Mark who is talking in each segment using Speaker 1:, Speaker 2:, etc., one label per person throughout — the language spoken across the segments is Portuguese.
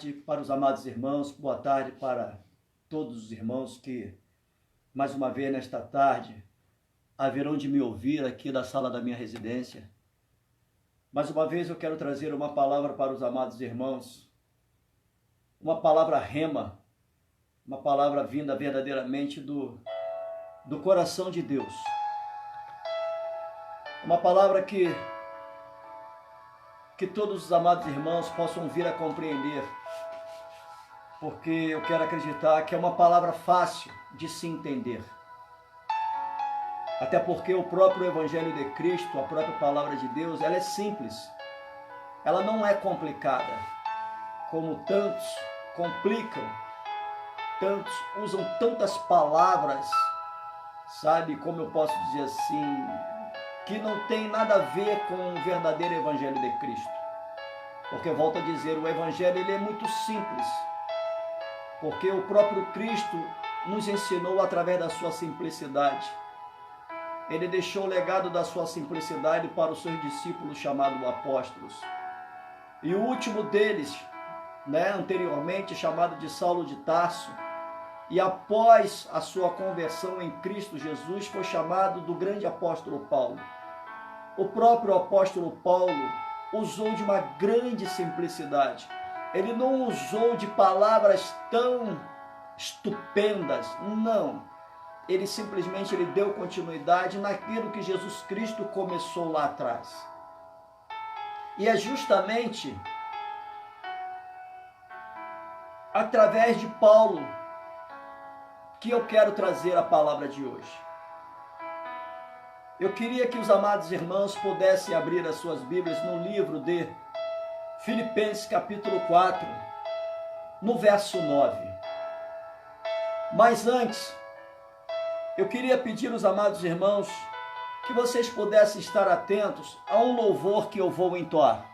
Speaker 1: tarde para os amados irmãos, boa tarde para todos os irmãos que, mais uma vez nesta tarde, haverão de me ouvir aqui da sala da minha residência. Mais uma vez eu quero trazer uma palavra para os amados irmãos, uma palavra rema, uma palavra vinda verdadeiramente do coração de Deus. Uma palavra que todos os amados irmãos possam vir a compreender, porque eu quero acreditar que é uma palavra fácil de se entender. Até porque o próprio Evangelho de Cristo, a própria palavra de Deus, ela é simples. Ela não é complicada, como tantos complicam, tantos usam tantas palavras, sabe, como eu posso dizer assim, que não tem nada a ver com o verdadeiro Evangelho de Cristo. Porque, volto a dizer, o Evangelho ele é muito simples. Porque o próprio Cristo nos ensinou através da sua simplicidade. Ele deixou o legado da sua simplicidade para os seus discípulos chamados apóstolos. E o último deles, anteriormente chamado de Saulo de Tarso, e após a sua conversão em Cristo Jesus, foi chamado do grande apóstolo Paulo. O próprio apóstolo Paulo usou de uma grande simplicidade. Ele não usou de palavras tão estupendas, não. Ele simplesmente deu continuidade naquilo que Jesus Cristo começou lá atrás. E é justamente através de Paulo que eu quero trazer a palavra de hoje. Eu queria que os amados irmãos pudessem abrir as suas Bíblias no livro de Filipenses capítulo 4, no verso 9. Mas antes, eu queria pedir aos amados irmãos que vocês pudessem estar atentos a um louvor que eu vou entoar.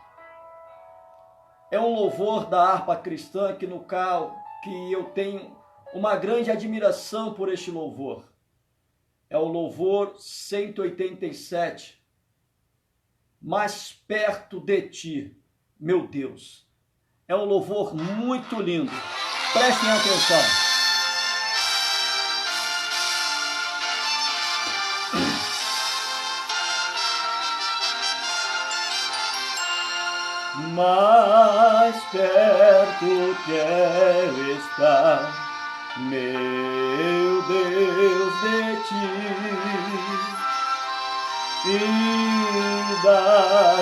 Speaker 1: É um louvor da harpa cristã que eu tenho uma grande admiração por este louvor. É o louvor 187. Mais perto de ti, meu Deus. É um louvor muito lindo. Prestem atenção. Mais perto quero estar, meu Deus, de ti, ainda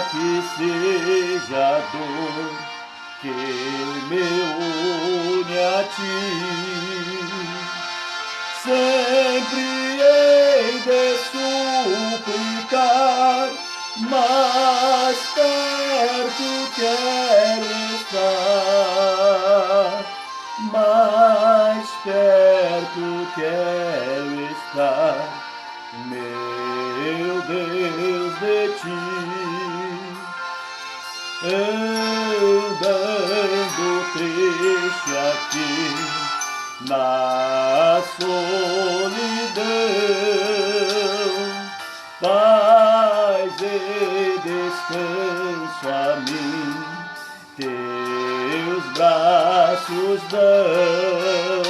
Speaker 1: que seja dor que me une a ti, sempre hei de suplicar, mais perto quero estar, mais perto quero estar, meu Deus, de ti, andando triste aqui na solidão, paz e descanso a mim teus braços dão.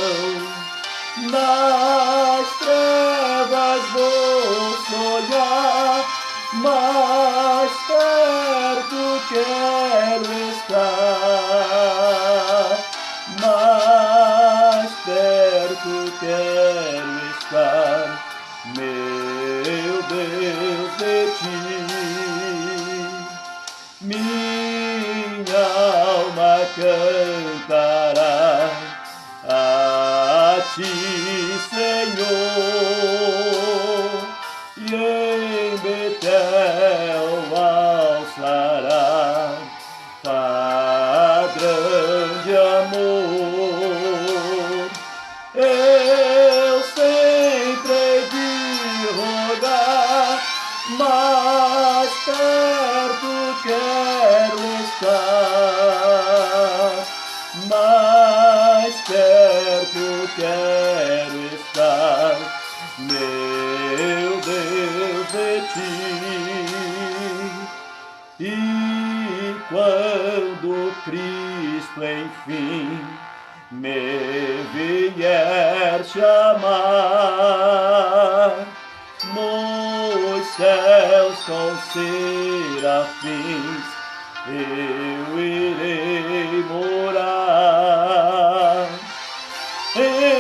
Speaker 1: Nas trevas vou sonhar, mais perto quero estar, mais perto quero estar, meu Deus, de ti. Minha alma cantará a ti, Senhor, e em Betel alçará padrão de amor. Eu sempre hei de rogar, mais perto quero estar, mais perto quero estar, meu Deus, de ti. E quando Cristo enfim me vier chamar, nos céus com serafins eu irei morar. Então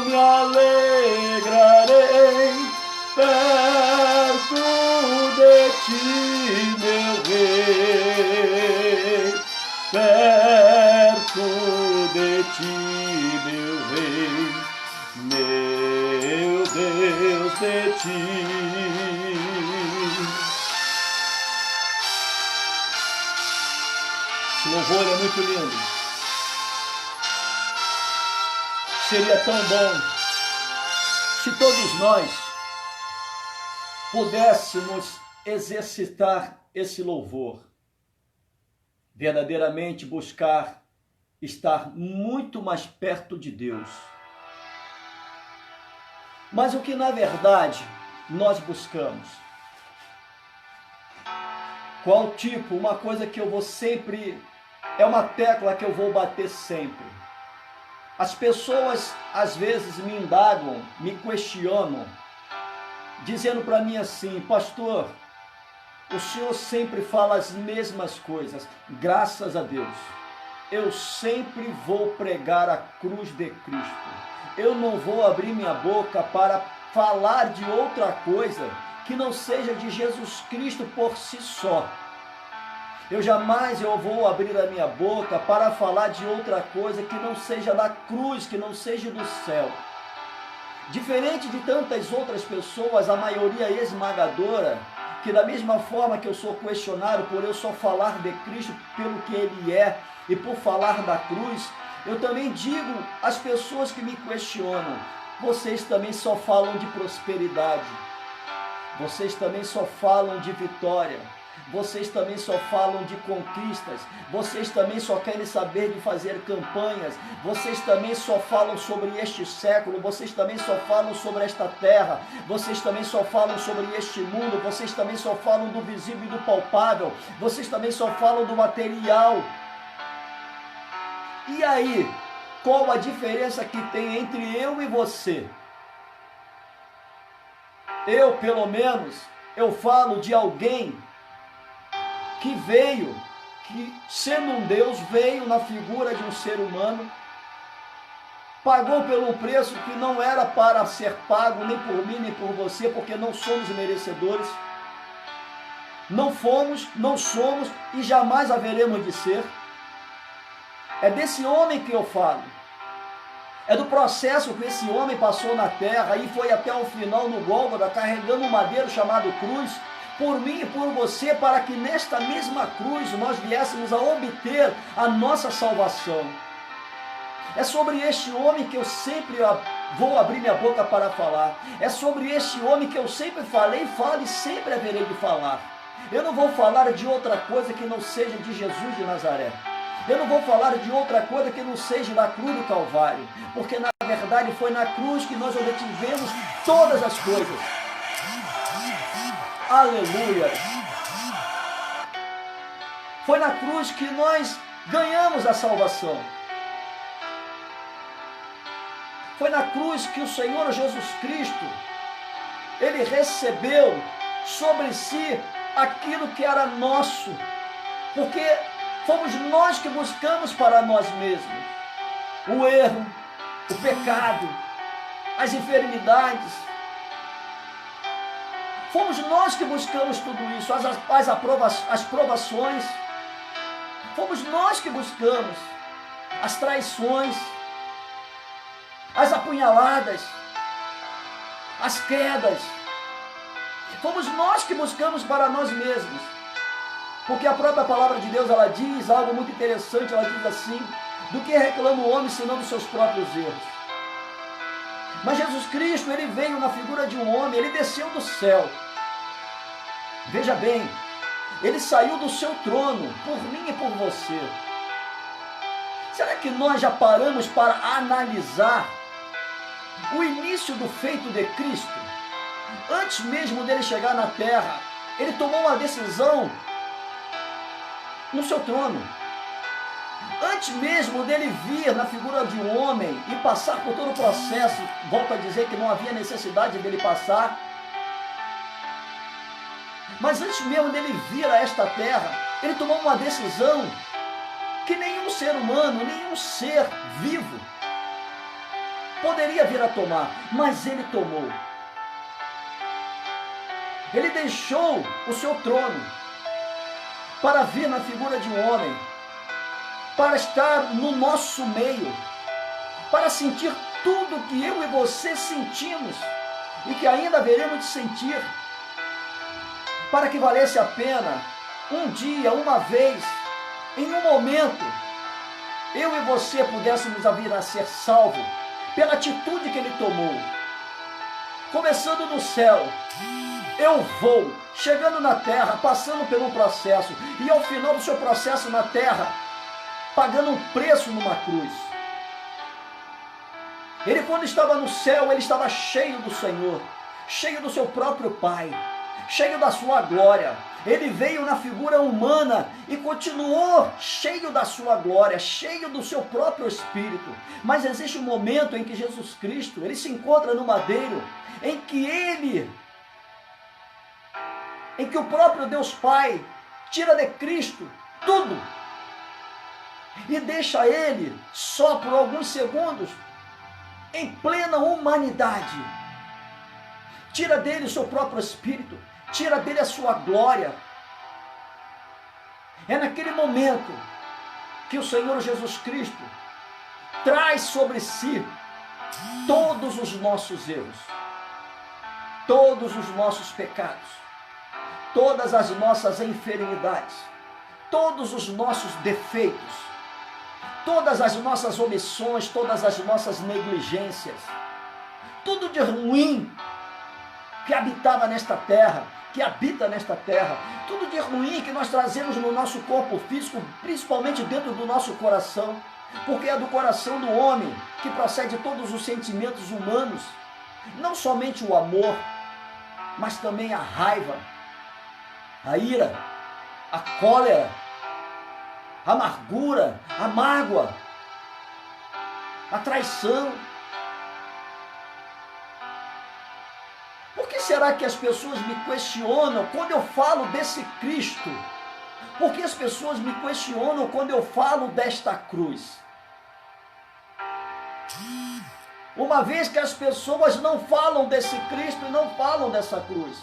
Speaker 1: me alegrarei perto de ti, meu rei, perto de ti, meu rei, meu Deus, de ti. Esse louvor é muito lindo. Seria tão bom se todos nós pudéssemos exercitar esse louvor, verdadeiramente buscar estar muito mais perto de Deus. Mas o que na verdade nós buscamos? Qual tipo? Uma coisa que eu vou sempre, é uma tecla que eu vou bater sempre. As pessoas às vezes me indagam, me questionam, dizendo para mim assim: pastor, o senhor sempre fala as mesmas coisas. Graças a Deus, eu sempre vou pregar a cruz de Cristo. Eu não vou abrir minha boca para falar de outra coisa que não seja de Jesus Cristo por si só. Eu jamais vou abrir a minha boca para falar de outra coisa que não seja da cruz, que não seja do céu. Diferente de tantas outras pessoas, a maioria esmagadora, que da mesma forma que eu sou questionado por eu só falar de Cristo pelo que Ele é e por falar da cruz, eu também digo às pessoas que me questionam: vocês também só falam de prosperidade, vocês também só falam de vitória, vocês também só falam de conquistas, vocês também só querem saber de fazer campanhas, vocês também só falam sobre este século, vocês também só falam sobre esta terra, vocês também só falam sobre este mundo, vocês também só falam do visível e do palpável, vocês também só falam do material. E aí, qual a diferença que tem entre eu e você? Eu, pelo menos, eu falo de alguém que veio, que sendo um Deus, veio na figura de um ser humano, pagou pelo preço que não era para ser pago nem por mim nem por você, porque não somos merecedores, não fomos, não somos e jamais haveremos de ser. É desse homem que eu falo, é do processo que esse homem passou na terra e foi até o final no Gólgota, carregando um madeiro chamado cruz, por mim e por você, para que nesta mesma cruz nós viéssemos a obter a nossa salvação. É sobre este homem que eu sempre vou abrir minha boca para falar. É sobre este homem que eu sempre falei, falo e sempre haverei de falar. Eu não vou falar de outra coisa que não seja de Jesus de Nazaré. Eu não vou falar de outra coisa que não seja da cruz do Calvário, porque na verdade foi na cruz que nós obtivemos todas as coisas. Aleluia! Foi na cruz que nós ganhamos a salvação. Foi na cruz que o Senhor Jesus Cristo, Ele recebeu sobre si aquilo que era nosso, porque fomos nós que buscamos para nós mesmos o erro, o pecado, as enfermidades. Fomos nós que buscamos tudo isso, as provações. Fomos nós que buscamos as traições, as apunhaladas, as quedas. Fomos nós que buscamos para nós mesmos. Porque a própria palavra de Deus, ela diz algo muito interessante, ela diz assim: do que reclama o homem senão dos seus próprios erros? Mas Jesus Cristo, Ele veio na figura de um homem, Ele desceu do céu. Veja bem, Ele saiu do seu trono, por mim e por você. Será que nós já paramos para analisar o início do feito de Cristo? Antes mesmo dele chegar na terra, Ele tomou uma decisão no seu trono. Antes mesmo dele vir na figura de um homem e passar por todo o processo, volto a dizer que não havia necessidade dele passar, mas antes mesmo dele vir a esta terra, ele tomou uma decisão que nenhum ser humano, nenhum ser vivo poderia vir a tomar, mas ele tomou. Ele deixou o seu trono para vir na figura de um homem, para estar no nosso meio, para sentir tudo que eu e você sentimos e que ainda haveremos de sentir, para que valesse a pena um dia, uma vez, em um momento, eu e você pudéssemos vir a ser salvos pela atitude que ele tomou. Começando no céu, eu vou, chegando na terra, passando por um processo, e ao final do seu processo na terra, pagando um preço numa cruz. Ele, quando estava no céu, ele estava cheio do Senhor, cheio do seu próprio Pai, cheio da sua glória. Ele veio na figura humana e continuou cheio da sua glória, cheio do seu próprio Espírito. Mas existe um momento em que Jesus Cristo, ele se encontra no madeiro, em que o próprio Deus Pai tira de Cristo tudo e deixa ele só por alguns segundos em plena humanidade. Tira dele o seu próprio Espírito, tira dele a sua glória. É naquele momento que o Senhor Jesus Cristo traz sobre si todos os nossos erros, todos os nossos pecados, todas as nossas enfermidades, todos os nossos defeitos, todas as nossas omissões, todas as nossas negligências, tudo de ruim que habitava nesta terra, que habita nesta terra, tudo de ruim que nós trazemos no nosso corpo físico, principalmente dentro do nosso coração, porque é do coração do homem que procede todos os sentimentos humanos, não somente o amor, mas também a raiva, a ira, a cólera, a amargura, a mágoa, a traição. Por que será que as pessoas me questionam quando eu falo desse Cristo? Por que as pessoas me questionam quando eu falo desta cruz? Uma vez que as pessoas não falam desse Cristo e não falam dessa cruz,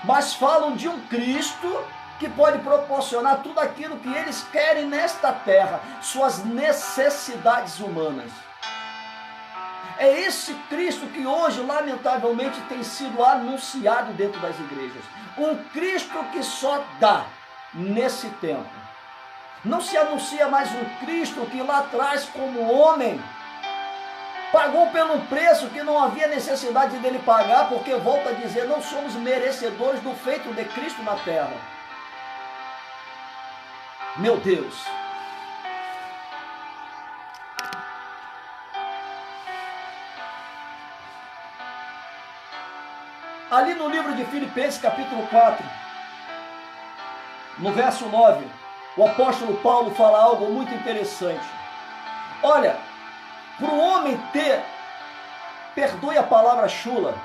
Speaker 1: mas falam de um Cristo que pode proporcionar tudo aquilo que eles querem nesta terra, suas necessidades humanas. É esse Cristo que hoje, lamentavelmente, tem sido anunciado dentro das igrejas. Um Cristo que só dá nesse tempo. Não se anuncia mais um Cristo que lá atrás, como homem, pagou pelo preço que não havia necessidade dele pagar, porque, volto a dizer, não somos merecedores do feito de Cristo na terra. Meu Deus! Ali no livro de Filipenses, capítulo 4, no verso 9, o apóstolo Paulo fala algo muito interessante. Olha, para o homem ter, perdoe a palavra chula,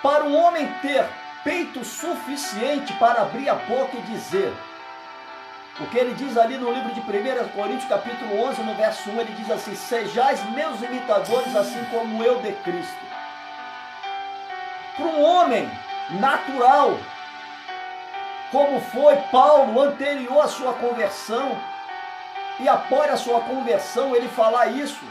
Speaker 1: para um homem ter peito suficiente para abrir a boca e dizer, o que ele diz ali no livro de 1 Coríntios, capítulo 11, no verso 1, ele diz assim: sejais meus imitadores, assim como eu de Cristo. Para um homem natural, como foi Paulo anterior à sua conversão, e após a sua conversão ele falar isso,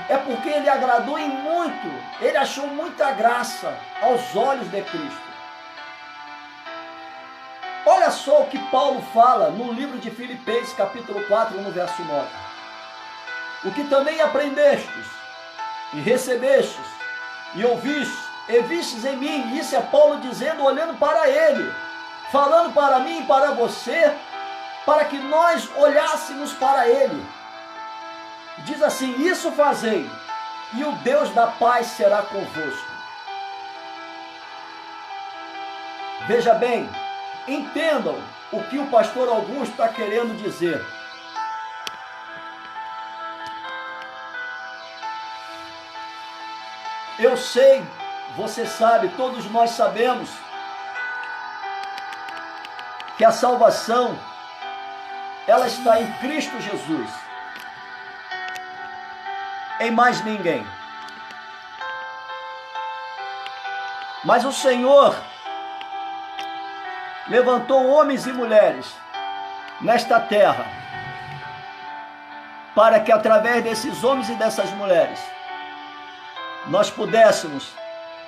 Speaker 1: é porque ele agradou em muito, ele achou muita graça aos olhos de Cristo. Olha só o que Paulo fala no livro de Filipenses, capítulo 4, no verso 9. O que também aprendestes, e recebestes, e ouvistes, e vistes em mim, isso é Paulo dizendo, olhando para ele, falando para mim e para você, para que nós olhássemos para ele. Diz assim: isso fazei, e o Deus da paz será convosco. Veja bem, entendam o que o pastor Augusto está querendo dizer. Eu sei, você sabe, todos nós sabemos que a salvação, ela está em Cristo Jesus, em mais ninguém. Mas o Senhor levantou homens e mulheres nesta terra, para que através desses homens e dessas mulheres, nós pudéssemos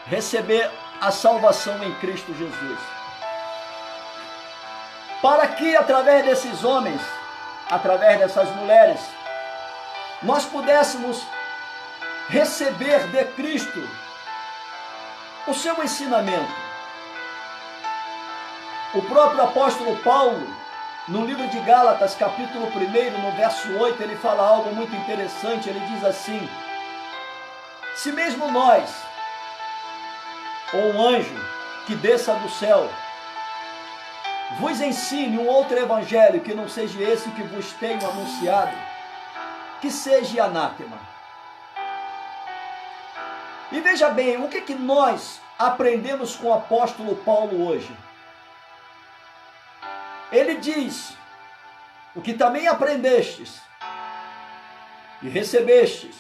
Speaker 1: receber a salvação em Cristo Jesus. Para que através desses homens, através dessas mulheres, nós pudéssemos receber de Cristo o seu ensinamento. O próprio apóstolo Paulo, no livro de Gálatas, capítulo 1, no verso 8, ele fala algo muito interessante. Ele diz assim: se mesmo nós, ou um anjo que desça do céu, vos ensine um outro evangelho que não seja esse que vos tenho anunciado, que seja anátema. E veja bem, o que nós aprendemos com o apóstolo Paulo hoje? Ele diz: o que também aprendestes, e recebestes,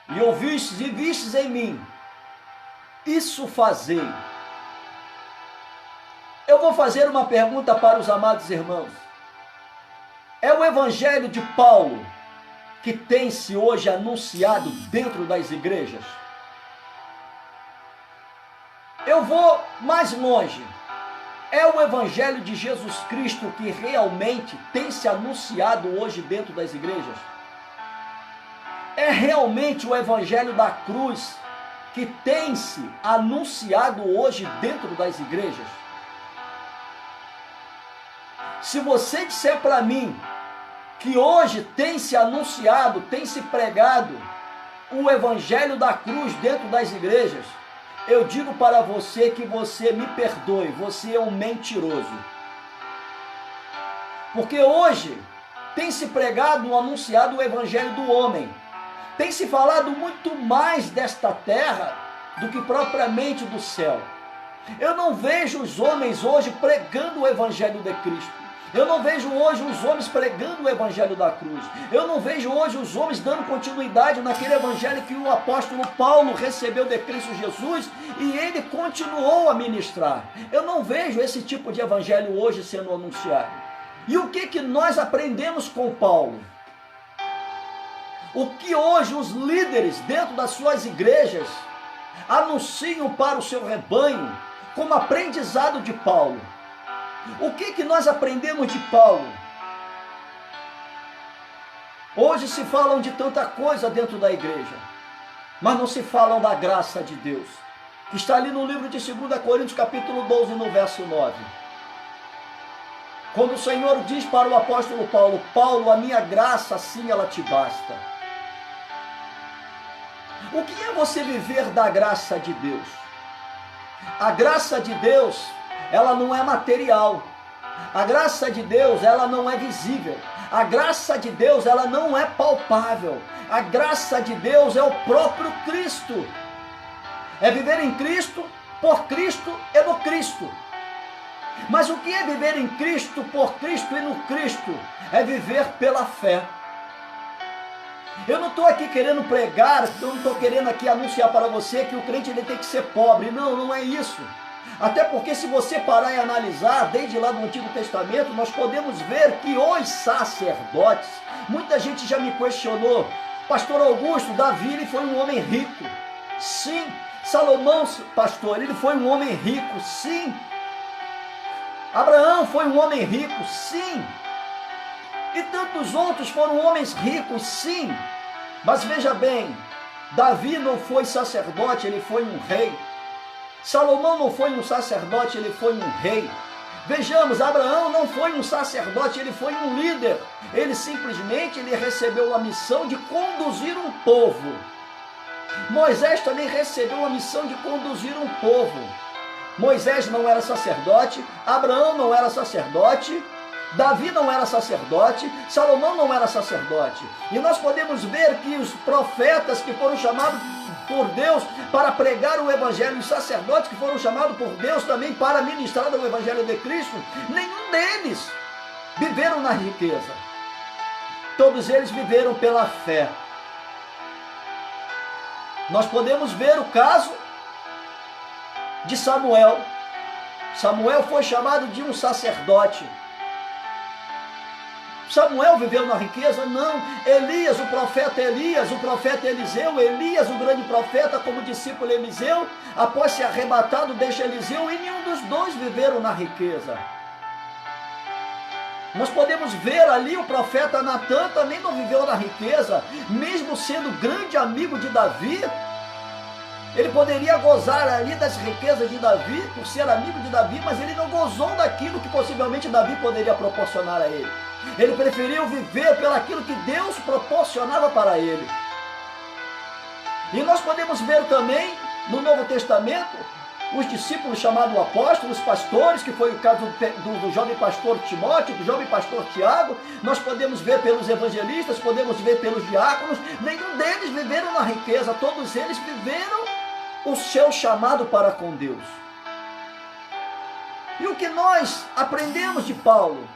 Speaker 1: e ouvistes e vistes em mim, isso fazei. Eu vou fazer uma pergunta para os amados irmãos. É o evangelho de Paulo que tem-se hoje anunciado dentro das igrejas? Eu vou mais longe. É o evangelho de Jesus Cristo que realmente tem se anunciado hoje dentro das igrejas? É realmente o evangelho da cruz que tem se anunciado hoje dentro das igrejas? Se você disser para mim que hoje tem se anunciado, tem se pregado o evangelho da cruz dentro das igrejas, eu digo para você que você me perdoe, você é um mentiroso. Porque hoje tem se pregado, anunciado o evangelho do homem. Tem se falado muito mais desta terra do que propriamente do céu. Eu não vejo os homens hoje pregando o evangelho de Cristo. Eu não vejo hoje os homens pregando o evangelho da cruz. Eu não vejo hoje os homens dando continuidade naquele evangelho que o apóstolo Paulo recebeu de Cristo Jesus e ele continuou a ministrar. Eu não vejo esse tipo de evangelho hoje sendo anunciado. E o que nós aprendemos com Paulo? O que hoje os líderes dentro das suas igrejas anunciam para o seu rebanho como aprendizado de Paulo? O que nós aprendemos de Paulo? Hoje se falam de tanta coisa dentro da igreja, mas não se falam da graça de Deus, que está ali no livro de 2 Coríntios capítulo 12, no verso 9. Quando o Senhor diz para o apóstolo Paulo: Paulo, a minha graça sim, ela te basta. O que é você viver da graça de Deus? A graça de Deus, ela não é material. A graça de Deus, ela não é visível. A graça de Deus, ela não é palpável. A graça de Deus é o próprio Cristo. É viver em Cristo, por Cristo e no Cristo. Mas o que é viver em Cristo, por Cristo e no Cristo? É viver pela fé. Eu não estou aqui querendo pregar, eu não estou querendo aqui anunciar para você que o crente ele tem que ser pobre. Não, não é isso. Até porque se você parar e analisar, desde lá do Antigo Testamento, nós podemos ver que os sacerdotes, muita gente já me questionou: pastor Augusto, Davi ele foi um homem rico. Sim. Salomão, pastor, ele foi um homem rico. Sim. Abraão foi um homem rico. Sim. E tantos outros foram homens ricos. Sim. Mas veja bem, Davi não foi sacerdote, ele foi um rei. Salomão não foi um sacerdote, ele foi um rei. Vejamos, Abraão não foi um sacerdote, ele foi um líder. Ele simplesmente recebeu a missão de conduzir um povo. Moisés também recebeu a missão de conduzir um povo. Moisés não era sacerdote, Abraão não era sacerdote, Davi não era sacerdote, Salomão não era sacerdote. E nós podemos ver que os profetas que foram chamados por Deus para pregar o Evangelho, os sacerdotes que foram chamados por Deus também para ministrar o Evangelho de Cristo, nenhum deles viveram na riqueza. Todos eles viveram pela fé. Nós podemos ver o caso de Samuel. Samuel foi chamado de um sacerdote. Samuel viveu na riqueza? Não. Elias, o profeta Eliseu, Elias, o grande profeta, como discípulo Eliseu, após ser arrebatado, deixa Eliseu, e nenhum dos dois viveram na riqueza. Nós podemos ver ali o profeta Natã também não viveu na riqueza, mesmo sendo grande amigo de Davi. Ele poderia gozar ali das riquezas de Davi, por ser amigo de Davi, mas ele não gozou daquilo que possivelmente Davi poderia proporcionar a ele. Ele preferiu viver pelaquilo que Deus proporcionava para ele. E nós podemos ver também, no Novo Testamento, os discípulos chamados apóstolos, pastores, que foi o caso do jovem pastor Timóteo, do jovem pastor Tiago. Nós podemos ver pelos evangelistas, podemos ver pelos diáconos. Nenhum deles viveram na riqueza, todos eles viveram o seu chamado para com Deus. E o que nós aprendemos de Paulo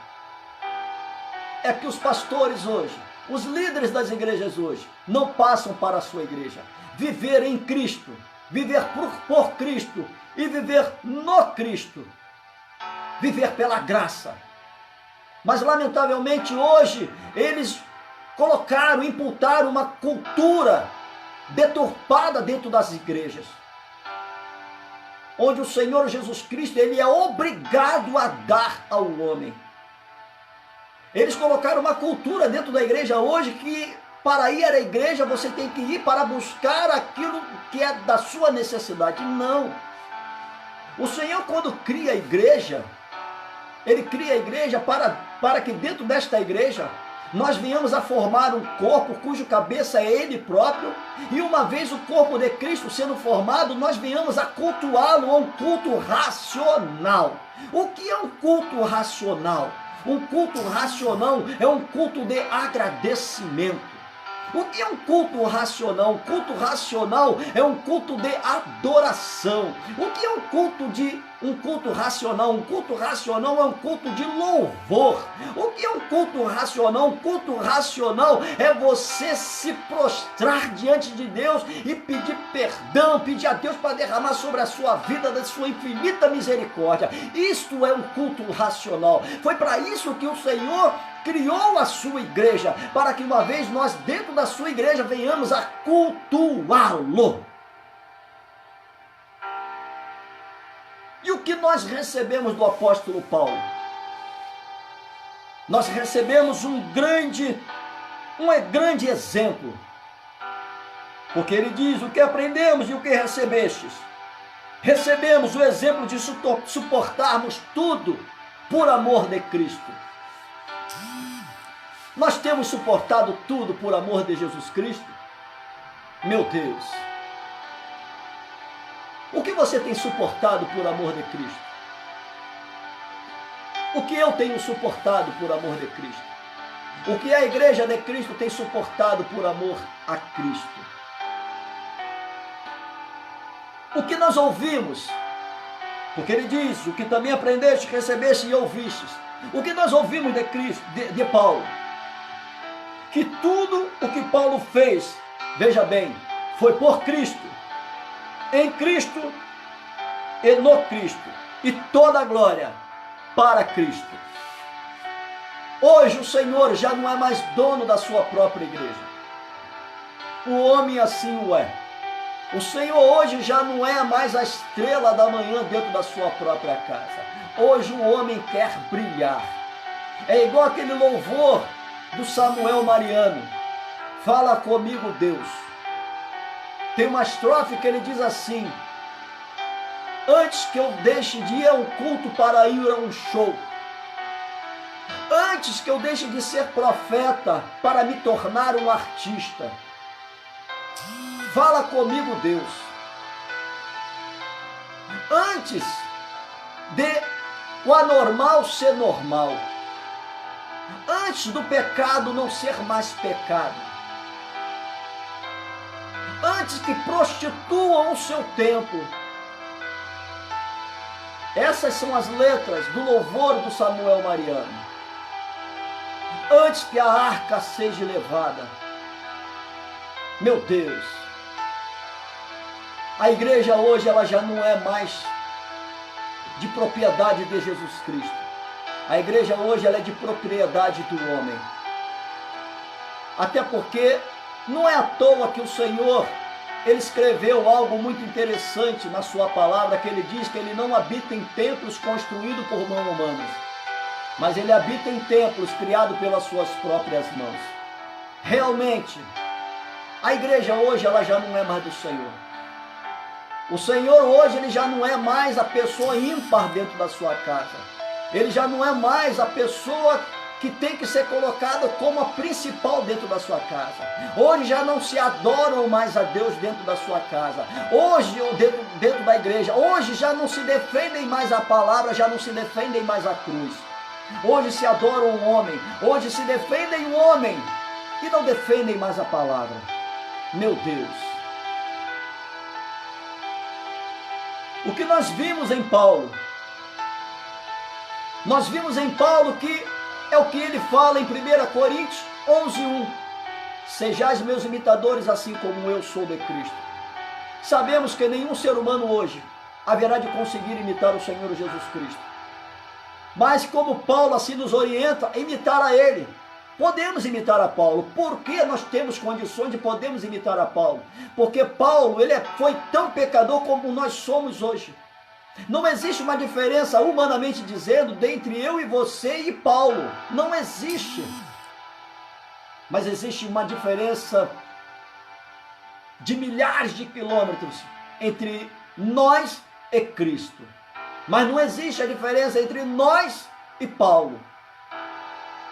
Speaker 1: é que os pastores hoje, os líderes das igrejas hoje, não passam para a sua igreja. Viver em Cristo, viver por Cristo e viver no Cristo. Viver pela graça. Mas lamentavelmente hoje eles colocaram, imputaram uma cultura deturpada dentro das igrejas, onde o Senhor Jesus Cristo, ele é obrigado a dar ao homem. Eles colocaram uma cultura dentro da igreja hoje que para ir à igreja você tem que ir para buscar aquilo que é da sua necessidade. Não. O Senhor, quando cria a igreja, Ele cria a igreja para que dentro desta igreja nós venhamos a formar um corpo cujo cabeça é Ele próprio, e uma vez o corpo de Cristo sendo formado, nós venhamos a cultuá-lo a um culto racional. O que é um culto racional? Um culto racional é um culto de agradecimento. O que é um culto racional? Um culto racional é um culto de adoração. O que é um culto racional? Um culto racional é um culto de louvor. O que é um culto racional? Um culto racional é você se prostrar diante de Deus e pedir perdão, pedir a Deus para derramar sobre a sua vida da sua infinita misericórdia. Isto é um culto racional. Foi para isso que o Senhor criou a sua igreja, para que uma vez nós dentro da sua igreja venhamos a cultuá-lo. E o que nós recebemos do apóstolo Paulo? Nós recebemos um grande exemplo, porque ele diz: o que aprendemos e o que recebestes? Recebemos o exemplo de suportarmos tudo por amor de Cristo. Nós temos suportado tudo por amor de Jesus Cristo? Meu Deus! O que você tem suportado por amor de Cristo? O que eu tenho suportado por amor de Cristo? O que a igreja de Cristo tem suportado por amor a Cristo? O que nós ouvimos? Porque ele diz: o que também aprendeste, recebeste e ouvistes. O que nós ouvimos de Cristo, de Paulo? Que tudo o que Paulo fez, veja bem, foi por Cristo, em Cristo e no Cristo, e toda a glória para Cristo. Hoje o Senhor já não é mais dono da sua própria igreja. O homem assim o é. O Senhor hoje já não é mais a estrela da manhã dentro da sua própria casa. Hoje o homem quer brilhar. É igual aquele louvor do Samuel Mariano: fala comigo, Deus. Tem uma estrofe que ele diz assim: antes que eu deixe de ir a um culto para ir a um show, antes que eu deixe de ser profeta para me tornar um artista, fala comigo, Deus. Antes de o anormal ser normal, antes do pecado não ser mais pecado, antes que prostituam o seu templo. Essas são as letras do louvor do Samuel Mariano. Antes que a arca seja levada. Meu Deus, a igreja hoje ela já não é mais de propriedade de Jesus Cristo. A igreja hoje ela é de propriedade do homem. Até porque não é à toa que o Senhor, ele escreveu algo muito interessante na sua palavra, que ele diz que ele não habita em templos construídos por mãos humanas, mas ele habita em templos criados pelas suas próprias mãos. Realmente, a igreja hoje ela já não é mais do Senhor. O Senhor hoje ele já não é mais a pessoa ímpar dentro da sua casa. Ele já não é mais a pessoa que tem que ser colocada como a principal dentro da sua casa. Hoje já não se adoram mais a Deus dentro da sua casa. Hoje, dentro da igreja, hoje já não se defendem mais a palavra, já não se defendem mais a cruz. Hoje se adoram o homem, hoje se defendem o homem e não defendem mais a palavra. Meu Deus! O que nós vimos em Paulo? Nós vimos em Paulo que é o que ele fala em 1 Coríntios 11:1. Sejais meus imitadores assim como eu sou de Cristo. Sabemos que nenhum ser humano hoje haverá de conseguir imitar o Senhor Jesus Cristo. Mas como Paulo assim nos orienta, imitar a ele. Podemos imitar a Paulo. Por que nós temos condições de podermos imitar a Paulo? Porque Paulo, ele foi tão pecador como nós somos hoje. Não existe uma diferença, humanamente dizendo, dentre eu e você e Paulo. Não existe. Mas existe uma diferença de milhares de quilômetros entre nós e Cristo. Mas não existe a diferença entre nós e Paulo.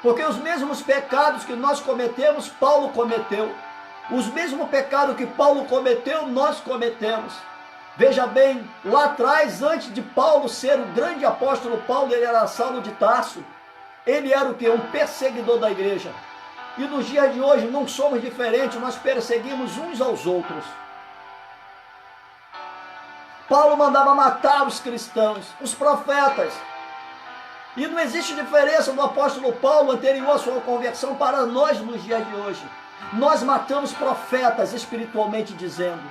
Speaker 1: Porque os mesmos pecados que nós cometemos, Paulo cometeu. Os mesmos pecados que Paulo cometeu, nós cometemos. Veja bem, lá atrás, antes de Paulo ser o grande apóstolo Paulo, ele era Saulo de Tarso. Ele era o quê? Um perseguidor da igreja. E nos dias de hoje não somos diferentes, nós perseguimos uns aos outros. Paulo mandava matar os cristãos, os profetas. E não existe diferença do apóstolo Paulo anterior à sua conversão para nós nos dias de hoje. Nós matamos profetas espiritualmente dizendo.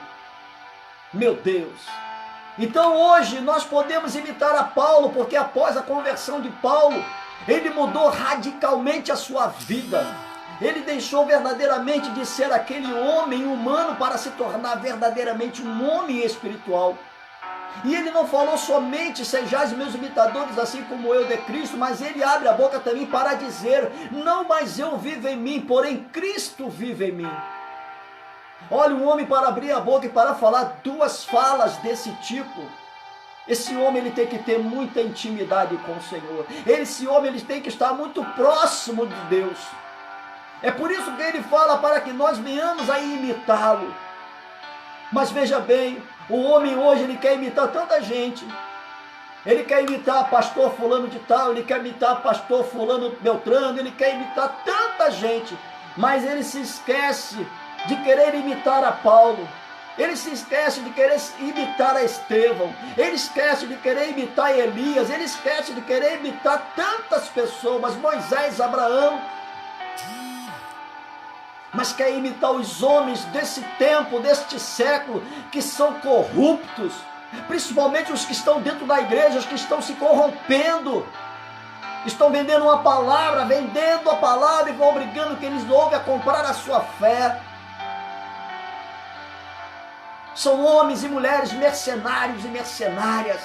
Speaker 1: Meu Deus! Então hoje nós podemos imitar a Paulo, porque após a conversão de Paulo, ele mudou radicalmente a sua vida. Ele deixou verdadeiramente de ser aquele homem humano para se tornar verdadeiramente um homem espiritual. E ele não falou somente, sejais meus imitadores assim como eu de Cristo, mas ele abre a boca também para dizer, não mais eu vivo em mim, porém Cristo vive em mim. Olha, um homem para abrir a boca e para falar duas falas desse tipo, esse homem ele tem que ter muita intimidade com o Senhor. Esse homem ele tem que estar muito próximo de Deus. É por isso que ele fala para que nós venhamos a imitá-lo. Mas veja bem, o homem hoje ele quer imitar tanta gente. Ele quer imitar pastor fulano de tal, ele quer imitar pastor fulano Beltrano, ele quer imitar tanta gente. Mas ele se esquece de querer imitar a Paulo. Ele se esquece de querer imitar a Estevão. Ele esquece de querer imitar Elias. Ele esquece de querer imitar tantas pessoas, Moisés, Abraão. Mas quer imitar os homens desse tempo, deste século, que são corruptos, principalmente os que estão dentro da igreja, os que estão se corrompendo, estão vendendo uma palavra, vendendo a palavra e vão obrigando quem eles ouvem a comprar a sua fé. São homens e mulheres mercenários e mercenárias,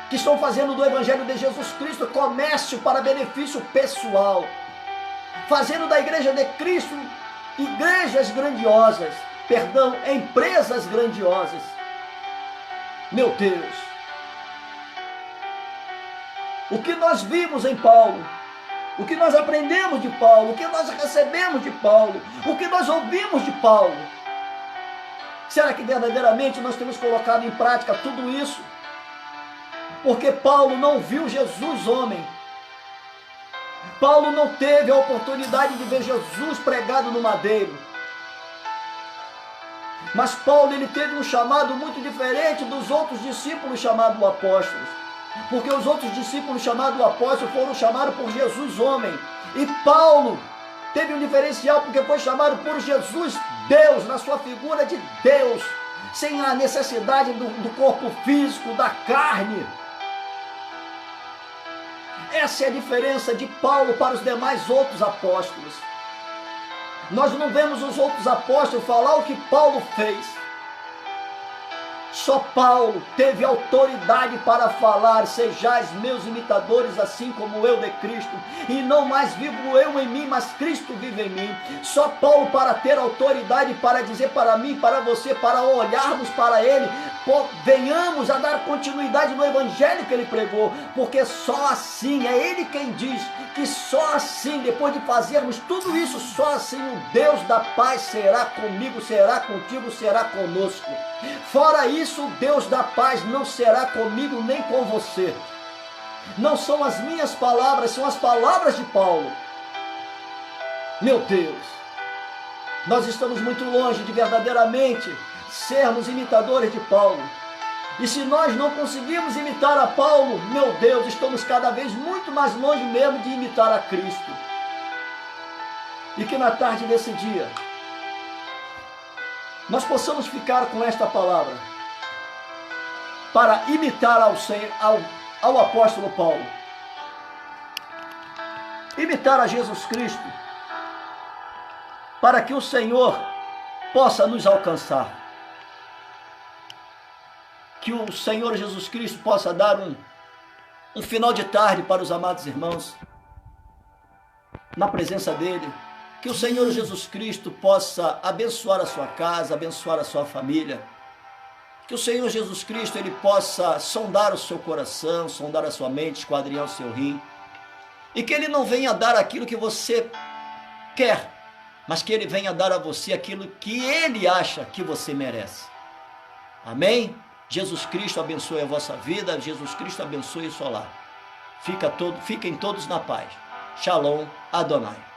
Speaker 1: que estão fazendo do Evangelho de Jesus Cristo comércio para benefício pessoal, fazendo da igreja de Cristo igrejas grandiosas, empresas grandiosas. Meu Deus! O que nós vimos em Paulo, o que nós aprendemos de Paulo, o que nós recebemos de Paulo, o que nós ouvimos de Paulo, será que verdadeiramente nós temos colocado em prática tudo isso? Porque Paulo não viu Jesus homem. Paulo não teve a oportunidade de ver Jesus pregado no madeiro. Mas Paulo, ele teve um chamado muito diferente dos outros discípulos chamados apóstolos. Porque os outros discípulos chamados apóstolos foram chamados por Jesus homem. E Paulo teve um diferencial porque foi chamado por Jesus Deus, na sua figura de Deus, sem a necessidade do corpo físico, da carne. Essa é a diferença de Paulo para os demais outros apóstolos. Nós não vemos os outros apóstolos falar o que Paulo fez. Só Paulo teve autoridade para falar: sejais meus imitadores, assim como eu de Cristo, e não mais vivo eu em mim, mas Cristo vive em mim. Só Paulo para ter autoridade para dizer para mim, para você, para olharmos para ele, venhamos a dar continuidade no evangelho que ele pregou, porque só assim, é ele quem diz que só assim, depois de fazermos tudo isso, só assim o Deus da paz será comigo, será contigo, será conosco. Fora isso, o Deus da paz não será comigo nem com você. Não são as minhas palavras, são as palavras de Paulo. Meu Deus, nós estamos muito longe de verdadeiramente sermos imitadores de Paulo. E se nós não conseguimos imitar a Paulo, meu Deus, estamos cada vez muito mais longe mesmo de imitar a Cristo. E que na tarde desse dia nós possamos ficar com esta palavra para imitar ao apóstolo Paulo, imitar a Jesus Cristo, para que o Senhor possa nos alcançar, que o Senhor Jesus Cristo possa dar um final de tarde para os amados irmãos, na presença dele, que o Senhor Jesus Cristo possa abençoar a sua casa, abençoar a sua família, que o Senhor Jesus Cristo ele possa sondar o seu coração, sondar a sua mente, esquadrinhar o seu rim, e que ele não venha dar aquilo que você quer, mas que ele venha dar a você aquilo que ele acha que você merece. Amém? Jesus Cristo abençoe a vossa vida, Jesus Cristo abençoe o seu lar. Fiquem todos na paz. Shalom Adonai.